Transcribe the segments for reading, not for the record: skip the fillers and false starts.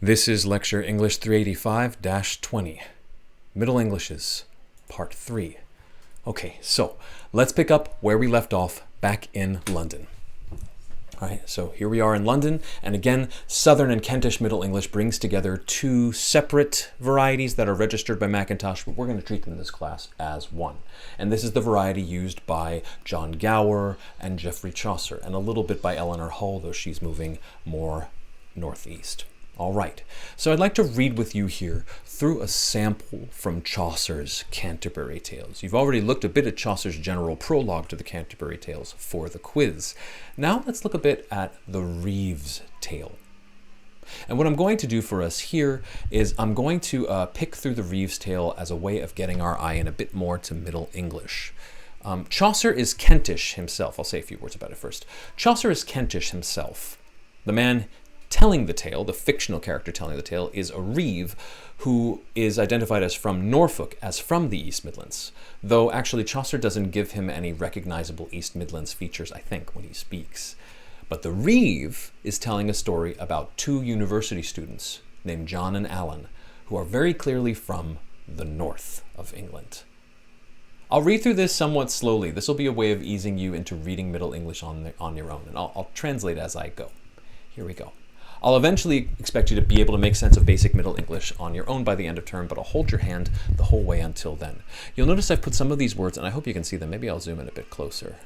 This is Lecture English 385-20, Middle Englishes, Part 3. Okay, so let's pick up where we left off back in London. All right, so here we are in London, and again, Southern and Kentish Middle English brings together two separate varieties that are registered by Macintosh, but we're going to treat them in this class as one. And this is the variety used by John Gower and Geoffrey Chaucer, and a little bit by Eleanor Hull, though she's moving more northeast. All right, so I'd like to read with you here through a sample from Chaucer's Canterbury Tales. You've already looked a bit at Chaucer's general prologue to the Canterbury Tales for the quiz. Now let's look a bit at the Reeve's Tale. And what I'm going to do for us here is I'm going to pick through the Reeve's Tale as a way of getting our eye in a bit more to Middle English. Chaucer is Kentish himself. I'll say a few words about it first. Chaucer is Kentish himself. The man telling the tale, the fictional character telling the tale, is a Reeve who is identified as from Norfolk, as from the East Midlands, though actually Chaucer doesn't give him any recognizable East Midlands features, I think, when he speaks. But the Reeve is telling a story about two university students named John and Alan, who are very clearly from the north of England. I'll read through this somewhat slowly. This will be a way of easing you into reading Middle English on your own, and I'll translate as I go. Here we go. I'll eventually expect you to be able to make sense of basic Middle English on your own by the end of term, but I'll hold your hand the whole way until then. You'll notice I've put some of these words, and I hope you can see them. Maybe I'll zoom in a bit closer.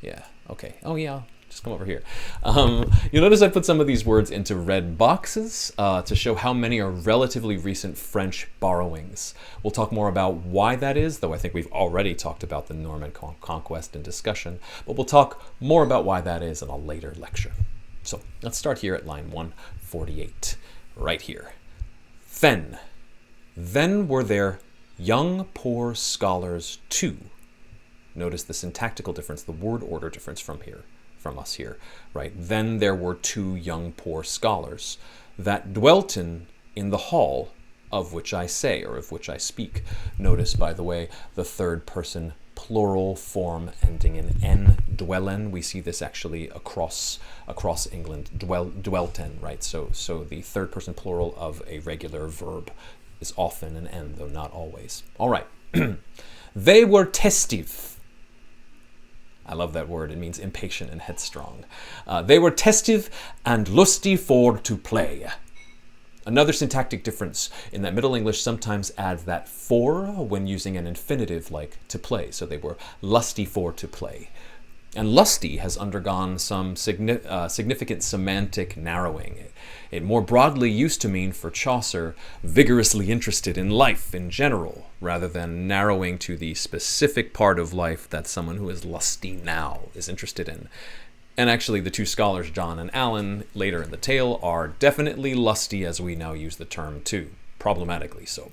Yeah, okay. Oh yeah, just come over here. You'll notice I put some of these words into red boxes to show how many are relatively recent French borrowings. We'll talk more about why that is, though I think we've already talked about the Norman conquest and discussion, but we'll talk more about why that is in a later lecture. So let's start here at line 148, right here. Then were there young poor scholars too. Notice the syntactical difference, the word order difference from us here, right? Then there were two young poor scholars that dwelten in the hall of which I say, or of which I speak. Notice, by the way, the third person plural form ending in n, dwellen. We see this actually across England, dwelten, right? So the third person plural of a regular verb is often an n, though not always. All right. They were testive. I love that word. It means impatient and headstrong. They were testive and lusty for to play. Another syntactic difference in that Middle English sometimes adds that for when using an infinitive like to play. So they were lusty for to play. And lusty has undergone some significant semantic narrowing. It more broadly used to mean for Chaucer vigorously interested in life in general, rather than narrowing to the specific part of life that someone who is lusty now is interested in. And actually, the two scholars, John and Alan, later in the tale, are definitely lusty as we now use the term too, problematically so.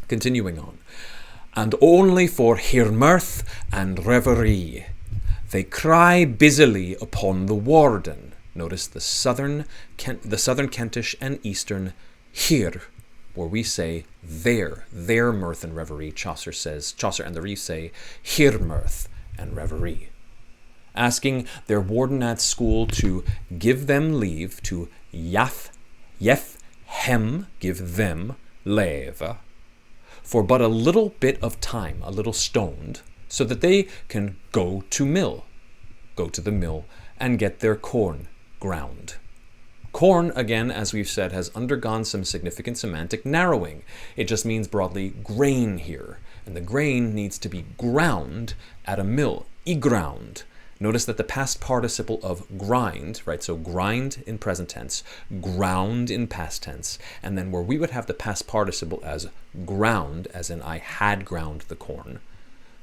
Continuing on. And only for her mirth and reverie, they cry busily upon the warden. Notice the southern Kentish and eastern here, where we say their mirth and reverie. Chaucer and the Reeve say her mirth and reverie. Asking their warden at school to give them leave to yeth hem, give them leave, for but a little bit of time, a little stoned, so that they can go to the mill and get their corn ground. Corn, again, as we've said, has undergone some significant semantic narrowing. It just means broadly grain here, and the grain needs to be ground at a mill, ground. Notice that the past participle of grind, right? So grind in present tense, ground in past tense, and then where we would have the past participle as ground, as in I had ground the corn,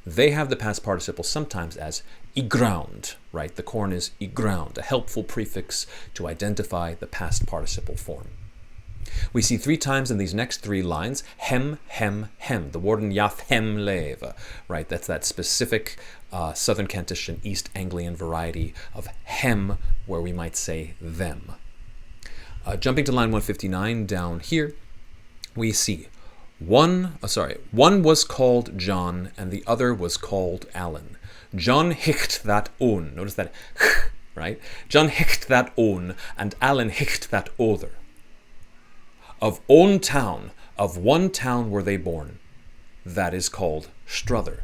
they have the past participle sometimes as ground, right? The corn is ground, a helpful prefix to identify the past participle form. We see three times in these next three lines, hem, hem, hem. The warden yath hem leve, right? That's that specific Southern Kentish and East Anglian variety of hem, where we might say them. Jumping to line 159 down here, we see one was called John and the other was called Alan. John hicht that on. Notice that, right? John hicht that on and Alan hicht that other. of own town, of one town were they born. That is called strother.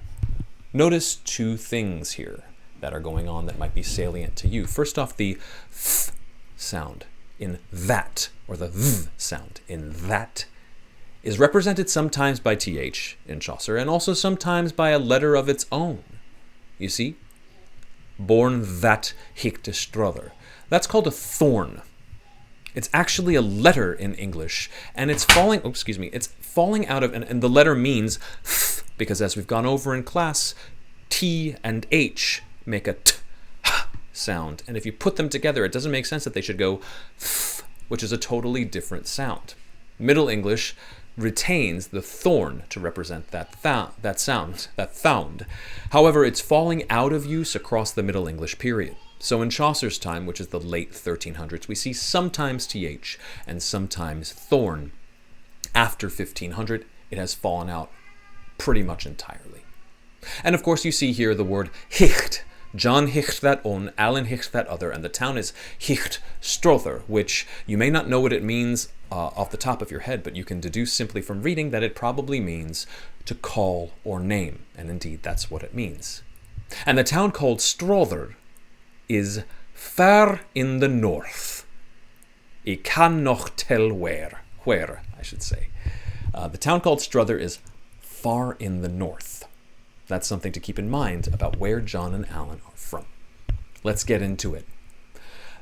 Notice two things here that are going on that might be salient to you. First off, the th sound in that, or the th sound in that, is represented sometimes by th in Chaucer and also sometimes by a letter of its own. You see? Born that hichte strother. That's called a thorn. It's actually a letter in English, and it's falling, it's falling out of, and the letter means th, because as we've gone over in class, T and H make a t sound. And if you put them together, it doesn't make sense that they should go th, which is a totally different sound. Middle English retains the thorn to represent that sound. However, it's falling out of use across the Middle English period. So in Chaucer's time, which is the late 1300s, we see sometimes th and sometimes thorn. After 1500, it has fallen out pretty much entirely. And of course, you see here the word hicht. John hicht that one, Alan hicht that other, and the town is hicht strother, which you may not know what it means off the top of your head, but you can deduce simply from reading that it probably means to call or name, and indeed that's what it means. And the town called Strother is far in the north. I can noch tell where, I should say. The town called Strother is far in the north. That's something to keep in mind about where John and Alan are from. Let's get into it.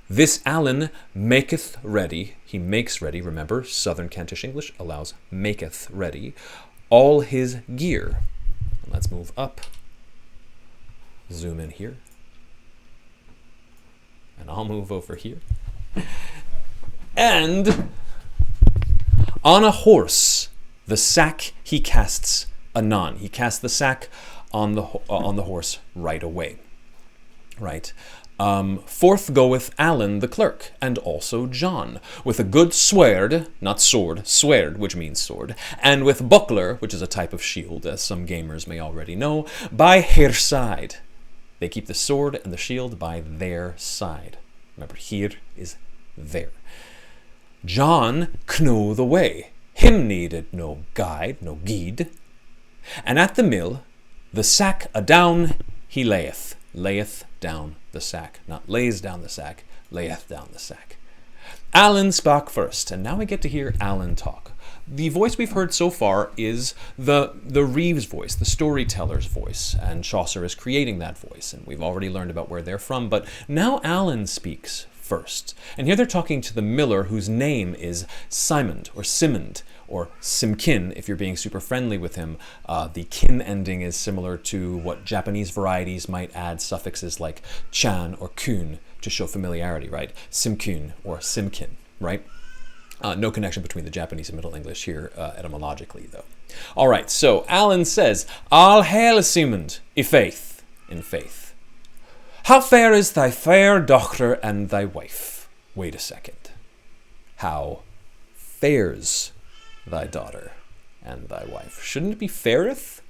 This Alan maketh ready, he makes ready, remember, Southern Kentish English allows maketh ready, all his gear. And let's move up, zoom in here, and I'll move over here. And on a horse, the sack he casts anon. He casts the sack on the horse right away. Right. Forth goeth Alan the clerk, and also John, with a good sword, not sword, sword, which means sword, and with buckler, which is a type of shield, as some gamers may already know, by her side. They keep the sword and the shield by their side. Remember, here is there. John knew the way. Him needed no guide, no guide. And at the mill, the sack adown he layeth down the sack. Not lays down the sack, layeth down the sack. Alan spake first, and now we get to hear Alan talk. The voice we've heard so far is the Reeves voice, the storyteller's voice, and Chaucer is creating that voice, and we've already learned about where they're from, but now Alan speaks first. And here they're talking to the miller whose name is Simond, or Simond, or Simkin, if you're being super friendly with him. The kin ending is similar to what Japanese varieties might add suffixes like chan or kun to show familiarity, right? Simkun or Simkin, right? No connection between the Japanese and Middle English here etymologically, though. All right, so Alan says, All hail, Simond, in faith. How fair is thy fair doctor and thy wife? Wait a second. How fares thy daughter and thy wife? Shouldn't it be faireth?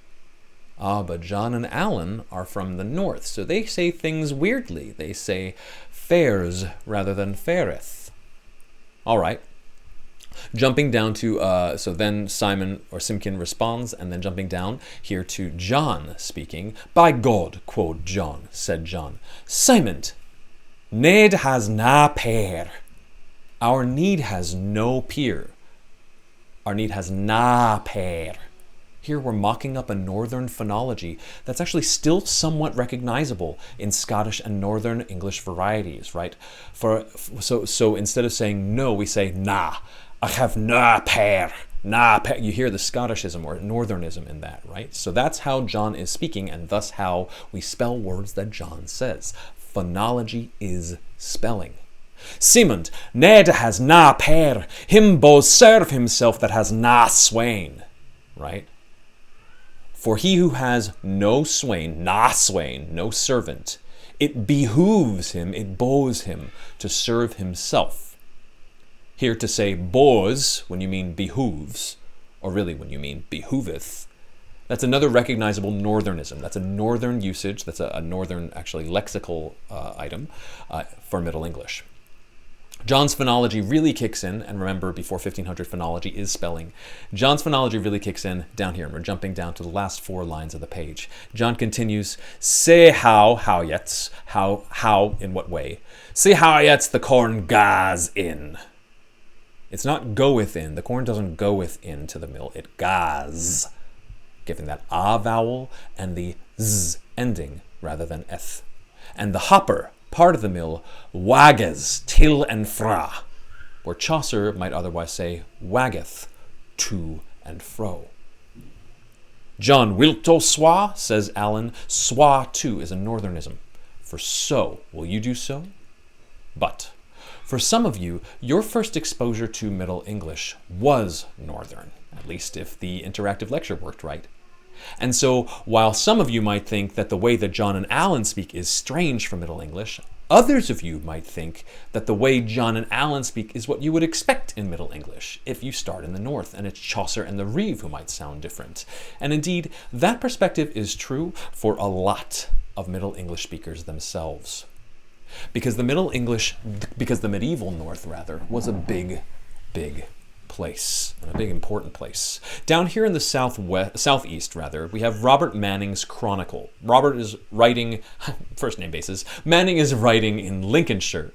But John and Alan are from the north, so they say things weirdly. They say fares rather than faireth. All right. Jumping down to, so then Simon or Simkin responds, and then jumping down here to John speaking. By God, quoth John, said John, Simon, need has na peer. Our need has no peer. Our need has na peer. Here we're mocking up a northern phonology that's actually still somewhat recognizable in Scottish and northern English varieties, right? So instead of saying no, we say na. I have na pear. You hear the Scottishism or northernism in that, right? So that's how John is speaking, and thus how we spell words that John says. Phonology is spelling. Simond, ned has na pear. Him both serve himself that has na swain, right? For he who has no swain, na swain, no servant, it behooves him, it bows him to serve himself. Here to say bows when you mean behooves, or really when you mean behooveth, that's another recognizable northernism. That's a northern usage, that's a northern actually lexical item for Middle English. John's phonology really kicks in, and remember, before 1500, phonology is spelling. John's phonology really kicks in down here, and we're jumping down to the last 4 lines of the page. John continues, say how yet, how, in what way? Say how yet the corn goes in. It's not goeth in. The corn doesn't goeth into the mill. It goes, giving that ah vowel and the z ending rather than eth. And the hopper, part of the mill, wagges till and fra, where Chaucer might otherwise say waggeth to and fro. John wilto swa, says Allen. Swa too is a northernism. For so, will you do so? But for some of you, your first exposure to Middle English was northern, at least if the interactive lecture worked right. And so, while some of you might think that the way that John and Allen speak is strange for Middle English, others of you might think that the way John and Allen speak is what you would expect in Middle English if you start in the north, and it's Chaucer and the Reeve who might sound different. And indeed, that perspective is true for a lot of Middle English speakers themselves. Because the medieval north, rather, was a big place, a big important place. Down here in the southeast, we have Robert Manning's Chronicle. Robert is writing, first name basis, Manning is writing in Lincolnshire,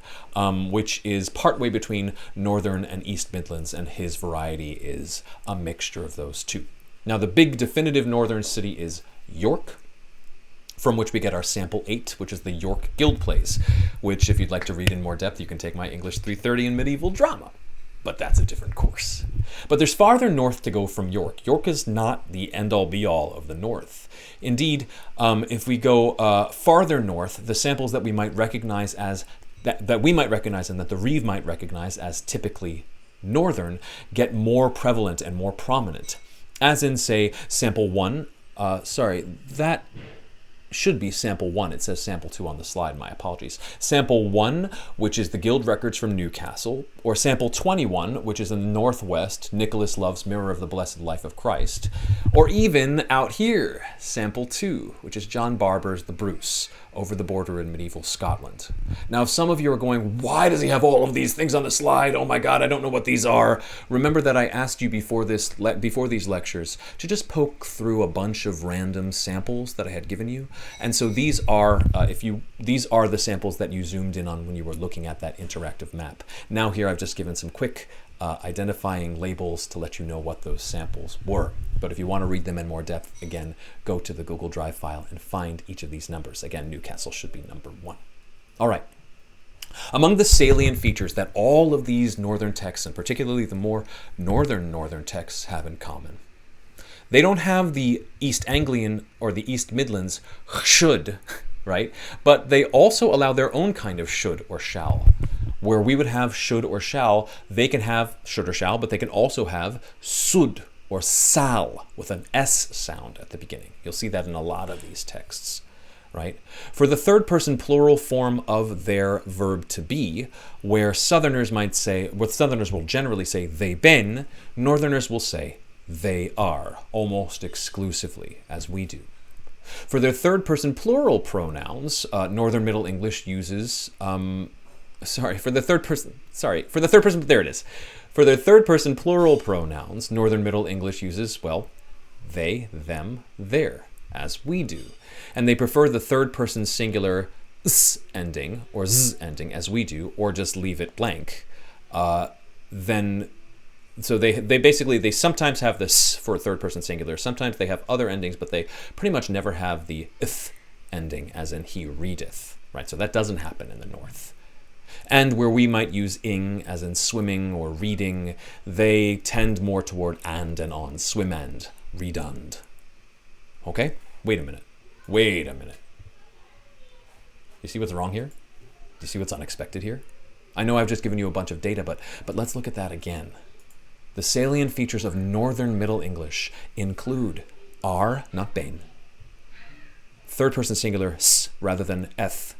which is partway between northern and east Midlands, and his variety is a mixture of those two. Now, the big definitive northern city is York, from which we get our sample 8, which is the York Guild Plays, which, if you'd like to read in more depth, you can take my English 330 in medieval drama. But that's a different course. But there's farther north to go from York. York is not the end-all be-all of the north. Indeed, if we go farther north, the samples that we might recognize as that we might recognize and that the Reeve might recognize as typically northern get more prevalent and more prominent. As in, say, sample 1. That should be sample 1. It says sample 2 on the slide. My apologies. Sample 1, which is the Guild Records from Newcastle, or sample 21, which is in the Northwest, Nicholas Love's Mirror of the Blessed Life of Christ, or even out here, sample 2, which is John Barber's The Bruce, over the border in medieval Scotland. Now, if some of you are going, why does he have all of these things on the slide? Oh my God, I don't know what these are. Remember that I asked you before these lectures to just poke through a bunch of random samples that I had given you. And so these are the samples that you zoomed in on when you were looking at that interactive map. Now here I've just given some quick identifying labels to let you know what those samples were. But if you want to read them in more depth, again, go to the Google Drive file and find each of these numbers. Again, Newcastle should be number 1. All right. Among the salient features that all of these northern texts, and particularly the more northern texts, have in common, they don't have the East Anglian or the East Midlands should, right? But they also allow their own kind of should or shall. Where we would have should or shall, they can have should or shall, but they can also have sud or sal with an S sound at the beginning. You'll see that in a lot of these texts, right? For the third person plural form of their verb to be, where Southerners will generally say they been, Northerners will say they are, almost exclusively, as we do. For their third person plural pronouns, Northern Middle English uses, for their third person plural pronouns, Northern Middle English uses, well, they, them, their, as we do. And they prefer the third person singular s ending or z ending as we do, or just leave it blank. So they sometimes have this for a third person singular. Sometimes they have other endings, but they pretty much never have the th ending, as in he readeth, right? So that doesn't happen in the north. And where we might use ing, as in swimming or reading, they tend more toward and on, swim and, redund. Okay? Wait a minute. You see what's wrong here? Do you see what's unexpected here? I know I've just given you a bunch of data, but let's look at that again. The salient features of Northern Middle English include are, not been, third person singular s rather than eth,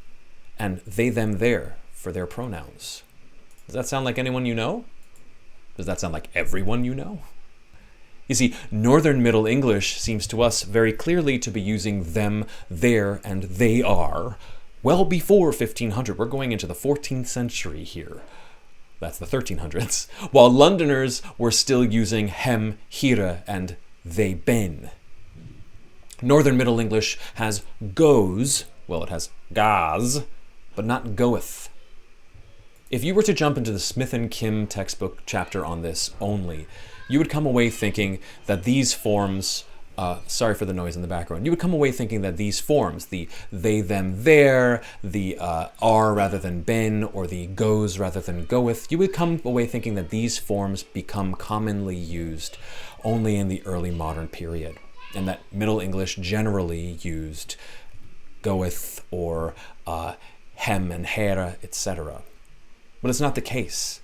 and they, them, their for their pronouns. Does that sound like anyone you know? Does that sound like everyone you know? You see, Northern Middle English seems to us very clearly to be using them, their, and they are well before 1500. We're going into the 14th century here. that's the 1300s, while Londoners were still using hem, hire, and they ben. Northern Middle English has goes, well, it has gaz, but not goeth. If you were to jump into the Smith and Kim textbook chapter on this only, you would come away thinking that these forms, sorry for the noise in the background, you would come away thinking that these forms, the they, them, their, the are rather than ben, or the goes rather than goeth, you would come away thinking that these forms become commonly used only in the early modern period, and that Middle English generally used goeth or hem and here, etc. But it's not the case.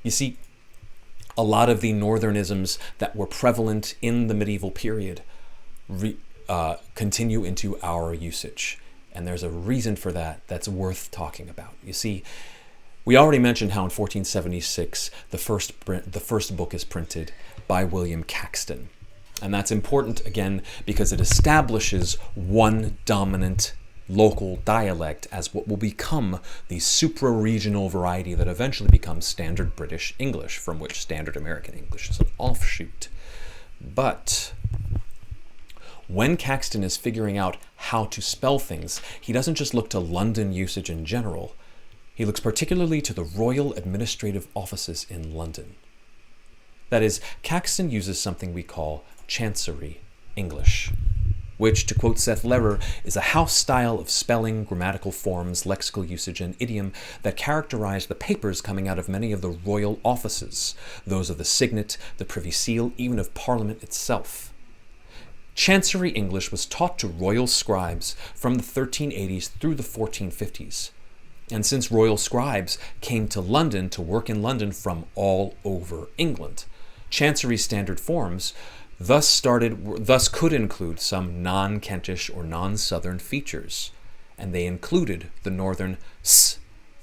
You see, a lot of the northernisms that were prevalent in the medieval period continue into our usage. And there's a reason for that that's worth talking about. You see, we already mentioned how in 1476 the first book is printed by William Caxton. And that's important, again, because it establishes one dominant local dialect as what will become the supra-regional variety that eventually becomes Standard British English, from which Standard American English is an offshoot. But when Caxton is figuring out how to spell things, he doesn't just look to London usage in general. He looks particularly to the Royal Administrative Offices in London. That is, Caxton uses something we call Chancery English, which, to quote Seth Lerer, is a house style of spelling, grammatical forms, lexical usage, and idiom that characterize the papers coming out of many of the royal offices, those of the Signet, the Privy Seal, even of Parliament itself. Chancery English was taught to royal scribes from the 1380s through the 1450s. And since royal scribes came to London to work in London from all over England, Chancery standard forms thus could include some non-Kentish or non-Southern features, and they included the northern s,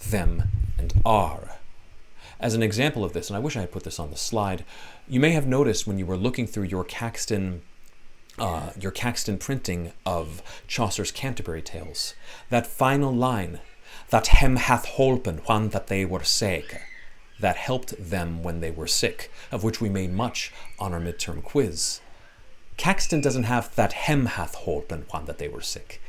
them, and r. As an example of this, and I wish I had put this on the slide, you may have noticed when you were looking through your Caxton printing of Chaucer's Canterbury Tales, that final line, that hem hath holpen when that they were sick, that helped them when they were sick, of which we made much on our midterm quiz. Caxton doesn't have that hem hath holpen when that they were sick.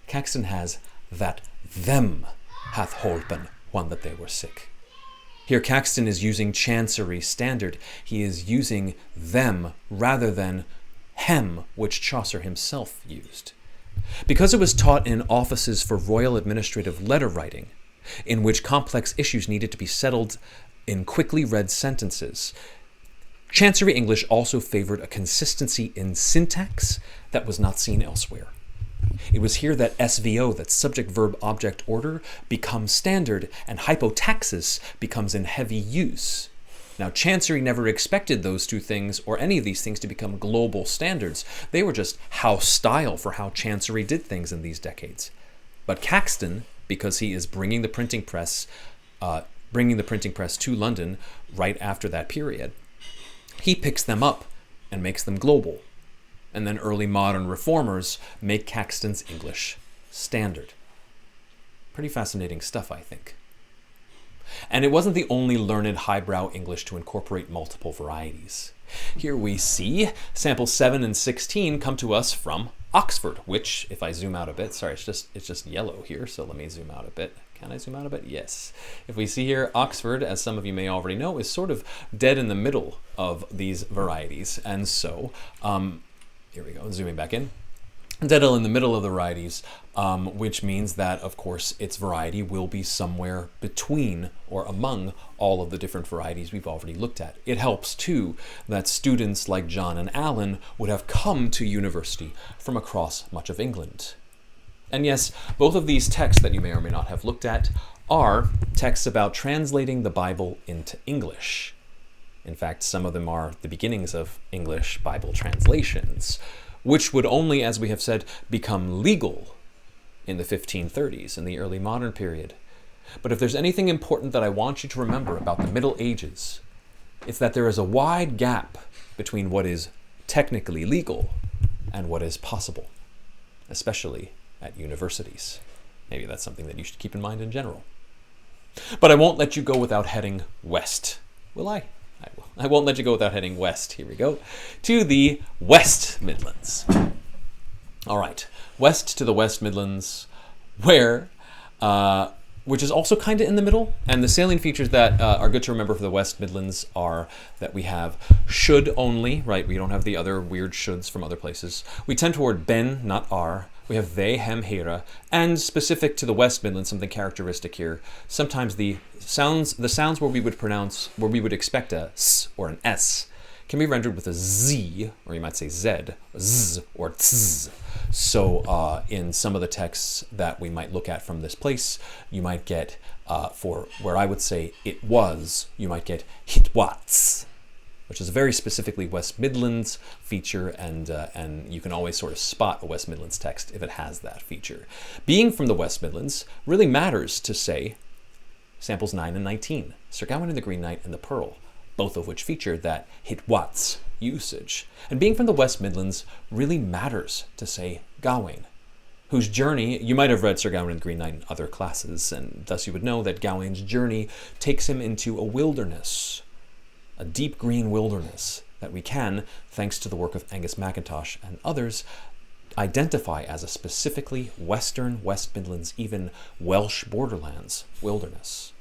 Caxton has that them hath holpen when that they were sick. Here Caxton is using Chancery standard. He is using them rather than hem, which Chaucer himself used. Because it was taught in offices for royal administrative letter writing, in which complex issues needed to be settled in quickly read sentences, Chancery English also favored a consistency in syntax that was not seen elsewhere. It was here that SVO, that subject-verb-object order, becomes standard, and hypotaxis becomes in heavy use. Now, Chancery never expected those two things, or any of these things, to become global standards. They were just house style for how Chancery did things in these decades. But Caxton, because he is bringing the printing press to London right after that period, he picks them up and makes them global. And then early modern reformers make Caxton's English standard. Pretty fascinating stuff, I think. And it wasn't the only learned highbrow English to incorporate multiple varieties. Here we see samples 7 and 16 come to us from Oxford, which, if I zoom out a bit, sorry, it's just yellow here, so let me zoom out a bit. Can I zoom out a bit? Yes. If we see here, Oxford, as some of you may already know, is sort of dead in the middle of these varieties. And so, here we go, zooming back in. Dead in the middle of the varieties, which means that, of course, its variety will be somewhere between or among all of the different varieties we've already looked at. It helps, too, that students like John and Alan would have come to university from across much of England. And yes, both of these texts that you may or may not have looked at are texts about translating the Bible into English. In fact, some of them are the beginnings of English Bible translations, which would only, as we have said, become legal in the 1530s, in the early modern period. But if there's anything important that I want you to remember about the Middle Ages, it's that there is a wide gap between what is technically legal and what is possible, especially at universities. Maybe that's something that you should keep in mind in general. But I won't let you go without heading west. Will I? I will. I won't let you go without heading west. Here we go. To the West Midlands. All right. West to the West Midlands, where... which is also kind of in the middle. And the salient features that are good to remember for the West Midlands are that we have should only, right? We don't have the other weird shoulds from other places. We tend toward ben, not are. We have they, hem, hera. And specific to the West Midlands, something characteristic here. Sometimes the sounds where we would expect a s or an s can be rendered with a z, or you might say z, z, or tz. So in some of the texts that we might look at from this place, you might get, for where I would say it was, you might get hitwats, which is a very specifically West Midlands feature, and you can always sort of spot a West Midlands text if it has that feature. Being from the West Midlands really matters to say samples 9 and 19, Sir Gawain and the Green Knight and the Pearl, both of which feature that hitwats usage. And being from the West Midlands really matters to say Gawain, whose journey, you might have read Sir Gawain and the Green Knight in other classes, and thus you would know that Gawain's journey takes him into a wilderness, a deep green wilderness that we can, thanks to the work of Angus MacIntosh and others, identify as a specifically Western West Midlands, even Welsh borderlands wilderness.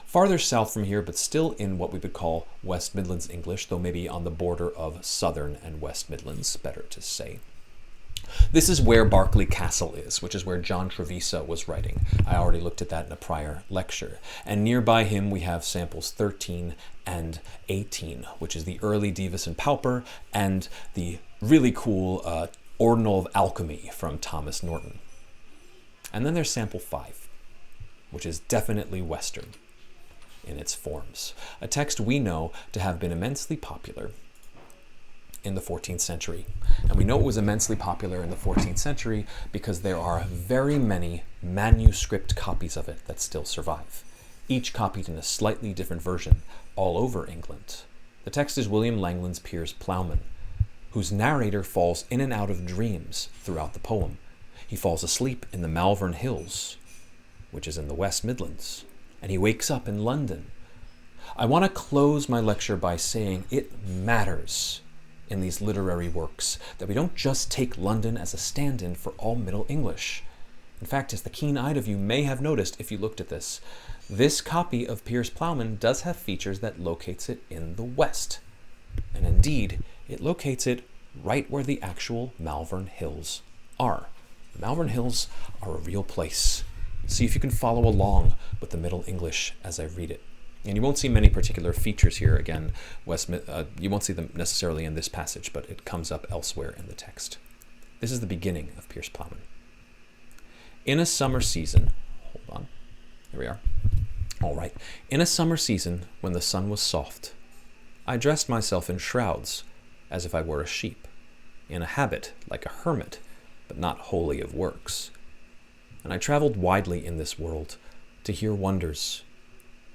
Farther south from here, but still in what we would call West Midlands English, though maybe on the border of Southern and West Midlands, better to say. This is where Berkeley Castle is, which is where John Trevisa was writing. I already looked at that in a prior lecture. And nearby him we have samples 13 and 18, which is the early Dives and Pauper and the really cool Ordinal of Alchemy from Thomas Norton. And then there's sample 5, which is definitely Western in its forms. A text we know to have been immensely popular in the 14th century. And we know it was immensely popular in the 14th century because there are very many manuscript copies of it that still survive, each copied in a slightly different version all over England. The text is William Langland's Piers Plowman, whose narrator falls in and out of dreams throughout the poem. He falls asleep in the Malvern Hills, which is in the West Midlands, and he wakes up in London. I want to close my lecture by saying it matters in these literary works that we don't just take London as a stand-in for all Middle English. In fact, as the keen-eyed of you may have noticed if you looked at this copy of Piers Plowman does have features that locates it in the West. And indeed, it locates it right where the actual Malvern Hills are. The Malvern Hills are a real place. See if you can follow along with the Middle English as I read it. And you won't see many particular features here. Again, you won't see them necessarily in this passage, but it comes up elsewhere in the text. This is the beginning of Piers Plowman. In a summer season, hold on, here we are. All right. In a summer season, when the sun was soft, I dressed myself in shrouds, as if I were a sheep, in a habit like a hermit, but not wholly of works. And I traveled widely in this world to hear wonders.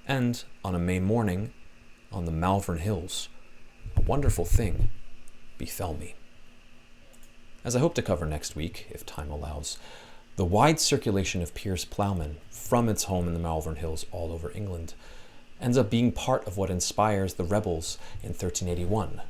And on a May morning, on the Malvern Hills, a wonderful thing befell me. As I hope to cover next week, if time allows, the wide circulation of Piers Plowman from its home in the Malvern Hills all over England ends up being part of what inspires the rebels in 1381.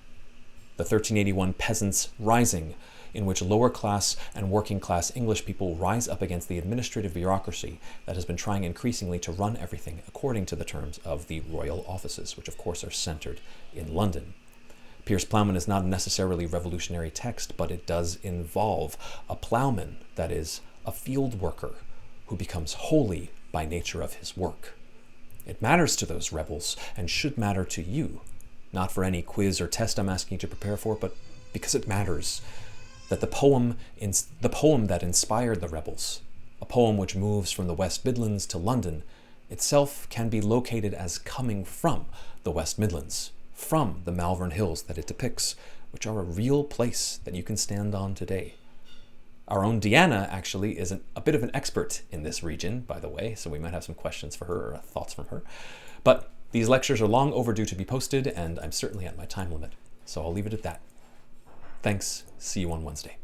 The 1381 Peasants' Rising, in which lower class and working class English people rise up against the administrative bureaucracy that has been trying increasingly to run everything according to the terms of the royal offices, which of course are centered in London. Piers Plowman is not a necessarily revolutionary text, but it does involve a plowman, that is, a field worker, who becomes holy by nature of his work. It matters to those rebels and should matter to you, not for any quiz or test I'm asking you to prepare for, but because it matters that the poem that inspired the rebels, a poem which moves from the West Midlands to London, itself can be located as coming from the West Midlands, from the Malvern Hills that it depicts, which are a real place that you can stand on today. Our own Deanna actually is a bit of an expert in this region, by the way, so we might have some questions for her or thoughts from her. But these lectures are long overdue to be posted, and I'm certainly at my time limit, so I'll leave it at that. Thanks. See you on Wednesday.